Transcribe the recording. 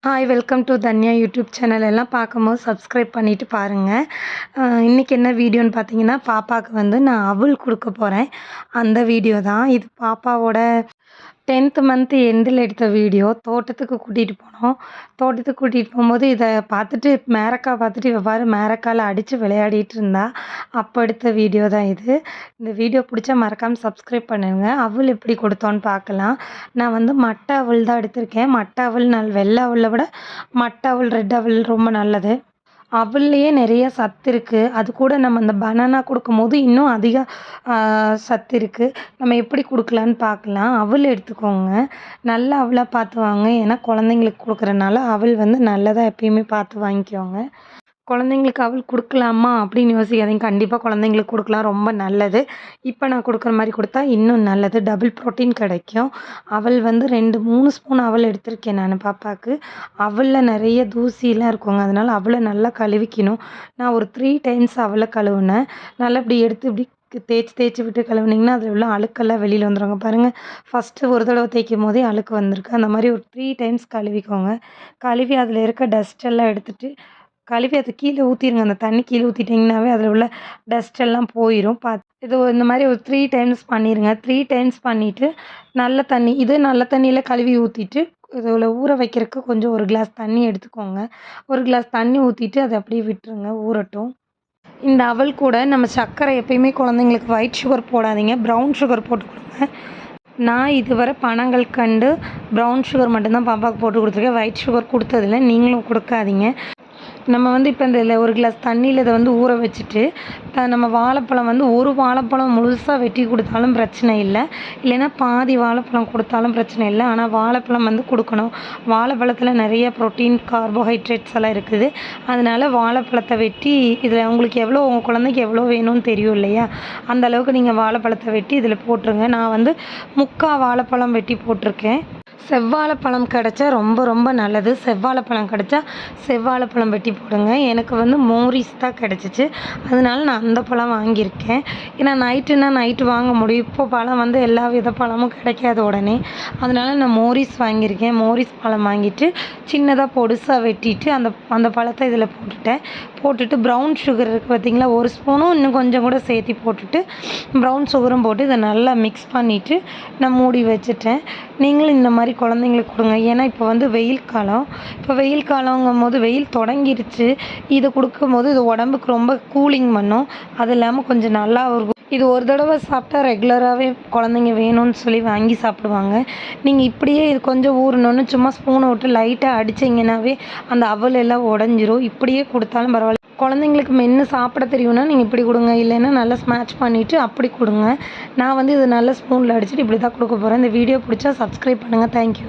Hi welcome to Dhanya YouTube channel எல்லாம் பார்க்கும்போது subscribe பண்ணிவிட்டு பாருங்கள். இன்றைக்கி என்ன வீடியோன்னு பார்த்தீங்கன்னா, பாப்பாவுக்கு வந்து நான் அவல் கொடுக்க போகிறேன். அந்த வீடியோ தான் இது. பாப்பாவோட 10th மந்த் எண்டில் எடுத்த வீடியோ. தோட்டத்துக்கு கூட்டிகிட்டு போனோம். தோட்டத்துக்கு கூட்டிகிட்டு போகும்போது இதை பார்த்துட்டு மேரக்காய் பார்த்துட்டு இவ பாரு மேரக்காயில் அடித்து விளையாடிட்டு இருந்தா. அப்போ எடுத்த வீடியோ தான் இது. இந்த வீடியோ பிடிச்சா மறக்காமல் சப்ஸ்கிரைப் பண்ணுங்க. அவல் எப்படி கொடுத்தோன்னு பார்க்கலாம். நான் வந்து மட்டை அவல் தான் எடுத்திருக்கேன். மட்டை அவல் வெள்ளை அவலை விட மட்டை அவல் ரெட் அவல் ரொம்ப நல்லது. அவல்லையே நிறைய சத்து இருக்குது. அது கூட நம்ம அந்த பனானா கொடுக்கும்போது இன்னும் அதிக சத்து இருக்குது. நம்ம எப்படி கொடுக்கலான்னு பார்க்கலாம். அவல் எடுத்துக்கோங்க. நல்ல அவலா பார்த்து வாங்க. ஏன்னா குழந்தைங்களுக்கு கொடுக்குறனால அவல் வந்து நல்லதாக எப்பயுமே பார்த்து வாங்கிக்கோங்க. குழந்தைங்களுக்கு அவல் கொடுக்கலாமா அப்படின்னு யோசிக்காதீங்க. கண்டிப்பாக குழந்தைங்களுக்கு கொடுக்கலாம், ரொம்ப நல்லது. இப்போ நான் கொடுக்குற மாதிரி கொடுத்தா இன்னும் நல்லது. டபுள் ப்ரோட்டீன் கிடைக்கும். அவல் வந்து 2-3 ஸ்பூன் அவல் எடுத்திருக்கேன் நான் பாப்பாவுக்கு. அவலில் நிறைய தூசிலாம் இருக்குங்க. அதனால் அவலை நல்லா கழுவிக்கணும். நான் ஒரு 3 டைம்ஸ் அவலை கழுவுனேன். நல்லா இப்படி எடுத்து இப்படி தேய்ச்சி விட்டு கழுவுனிங்கன்னா அதில் உள்ள அழுக்கெல்லாம் வெளியில் வந்துடுங்க. பாருங்கள், ஃபஸ்ட்டு ஒரு தடவை தேய்க்கும் போதே அழுக்கு வந்திருக்கு. அந்த மாதிரி ஒரு 3 டைம்ஸ் கழுவிக்கோங்க. கழுவி அதில் இருக்க டஸ்ட்டெல்லாம் எடுத்துகிட்டு கழுவி அதை கீழே ஊற்றிடுங்க. அந்த தண்ணி கீழே ஊற்றிட்டிங்கனாவே அதில் உள்ள டஸ்ட் எல்லாம் போயிடும். இது இந்த மாதிரி ஒரு 3 டைம்ஸ் பண்ணிடுங்க. 3 டைம்ஸ் பண்ணிவிட்டு நல்ல தண்ணி நல்ல தண்ணியில் கழுவி ஊற்றிட்டு இதில் ஊற வைக்கிறதுக்கு கொஞ்சம் 1 கிளாஸ் தண்ணி எடுத்துக்கோங்க. 1 கிளாஸ் தண்ணி ஊற்றிட்டு அதை அப்படியே விட்டுருங்க, ஊறட்டும். இந்த அவல் கூட நம்ம சர்க்கரை எப்பயுமே குழந்தைங்களுக்கு ஒயிட் சுகர் போடாதீங்க, ப்ரௌன் சுகர் போட்டு கொடுங்க. நான் இதுவரை பனங்கல்கண்டு ப்ரௌன் சுகர் மட்டும்தான் பாப்பாவுக்கு போட்டு கொடுத்துருக்கேன். ஒயிட் சுகர் கொடுத்ததில்ல. நீங்களும் கொடுக்காதீங்க. நம்ம வந்து இப்போ இந்த 1 கிளாஸ் தண்ணியில் இதை வந்து ஊற வச்சுட்டு நம்ம வாழைப்பழம் வந்து ஒரு வாழைப்பழம் முழுசாக வெட்டி கொடுத்தாலும் பிரச்சனை இல்லை. இல்லைன்னா பாதி வாழைப்பழம் கொடுத்தாலும் பிரச்சனை இல்லை. ஆனால் வாழைப்பழம் வந்து கொடுக்கணும். வாழைப்பழத்தில் நிறைய ப்ரோட்டீன், கார்போஹைட்ரேட்ஸ் எல்லாம் இருக்குது. அதனால் வாழைப்பழத்தை வெட்டி இதில் உங்களுக்கு எவ்வளோ, உங்கள் குழந்தைக்கு எவ்வளோ வேணும்னு தெரியும் இல்லையா, அந்த அளவுக்கு நீங்கள் வாழைப்பழத்தை வெட்டி இதில் போட்டுருங்க. நான் வந்து 3/4 வாழைப்பழம் வெட்டி போட்டிருக்கேன். செவ்வாழைப்பழம் கிடச்சா ரொம்ப ரொம்ப நல்லது. செவ்வாழைப்பழம் கிடச்சா செவ்வாழைப்பழம் வெட்டி போடுங்க. எனக்கு வந்து மோரிஸ் தான் கிடச்சிச்சு. அதனால நான் அந்த பழம் வாங்கியிருக்கேன். ஏன்னா நைட்டு வாங்க முடியும். இப்போ பழம் வந்து எல்லா வித பழமும் கிடைக்காது உடனே. அதனால நான் மோரிஸ் வாங்கியிருக்கேன். மோரிஸ் பழம் வாங்கிட்டு சின்னதாக பொடுசாக வெட்டிட்டு அந்த பழத்தை இதில் போட்டுட்டு ப்ரௌன் சுகர் இருக்குது பார்த்திங்களா, 1 ஸ்பூனும் இன்னும் கொஞ்சம் கூட சேர்த்து போட்டுட்டு ப்ரௌன் சுகரும் போட்டு இதை நல்லா மிக்ஸ் பண்ணிவிட்டு நான் மூடி வச்சுட்டேன். நீங்களும் இந்த மாதிரி குழந்தைங்களுக்கு கொடுங்க. ஏன்னா இப்போ வந்து வெயில் காலம். இப்போ வெயில் காலங்கும் போது வெயில் தொடங்கிருச்சு. இதை கொடுக்கும்போது இது உடம்புக்கு ரொம்ப கூலிங் பண்ணும். அது இல்லாமல் கொஞ்சம் நல்லா இருக்கும். இது ஒரு தடவை சாப்பிட்டா ரெகுலராகவே குழந்தைங்க வேணும்னு சொல்லி வாங்கி சாப்பிடுவாங்க. நீங்கள் இப்படியே இது கொஞ்சம் ஊறணுன்னு சும்மா ஸ்பூனை விட்டு லைட்டாக அடிச்சிங்கன்னாவே அந்த அவல் எல்லாம் உடஞ்சிரும். இப்படியே கொடுத்தாலும் பரவாயில்ல. குழந்தைங்களுக்கு மென்று சாப்பிட தெரியும்னா நீங்கள் இப்படி கொடுங்க. இல்லைன்னா நல்லா ஸ்மாஷ் பண்ணிவிட்டு அப்படி கொடுங்க. நான் வந்து இது நல்ல ஸ்பூனில் அடிச்சுட்டு இப்படி தான் கொடுக்க போகிறேன். இந்த வீடியோ பிடிச்சா சப்ஸ்கிரைப் பண்ணுங்கள். தேங்க்யூ.